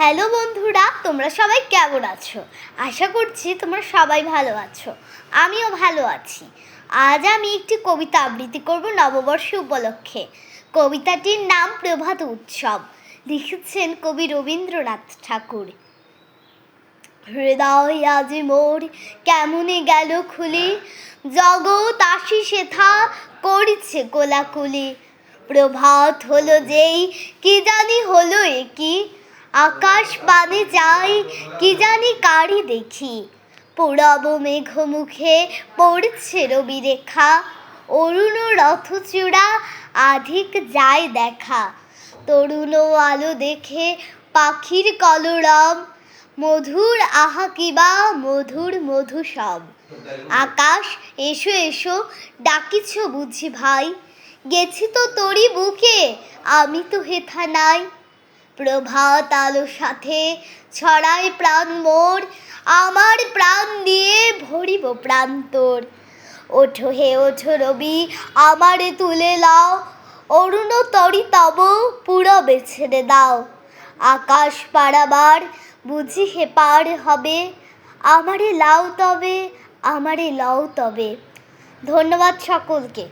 Hello বন্ধুরা, তোমরা সবাই কেমন আছো? আশা করছি তোমরা সবাই ভালো আছো। আমিও ভালো আছি। আজ আমি একটি কবিতা আবৃত্তি করব নববর্ষ উপলক্ষে। কবিতাটির নাম প্রভাত উৎসব। লিখেছেন কবি রবীন্দ্রনাথ ঠাকুর। হৃদয় আজ মোর কেমনে গেল খুলি, জগৎ আসি সেথা করিছে কোলাকুলি। প্রভাত হলো যেই কি জানি হলো একি, আকাশ পানে যাই কি জানি কারি দেখি। পূরব মেঘ মুখে পড়ছে রবি রেখা, অরুণ রথচূড়া আধিক যায় দেখা। তরুণ আলো দেখে পাখির কলরব, মধুর আহা কিবা মধুর মধু সব। আকাশ এসো এসো ডাকিছ বুঝি ভাই, গেছি তো তোরই বুকে আমি তো হেথা নাই। প্রভাত আলো সাথে ছড়ায় প্রাণ মোর, আমার প্রাণ দিয়ে ভরিব প্রাণ তোর। ওঠো হে ওঠো রবি আমারে তুলে লাও, অরুণ তরি তব পূরবে ছেড়ে দাও। আকাশ পারাবার বুঝি হে পার হবে, আমারে লাও তবে আমারে লও তবে। ধন্যবাদ সকলকে।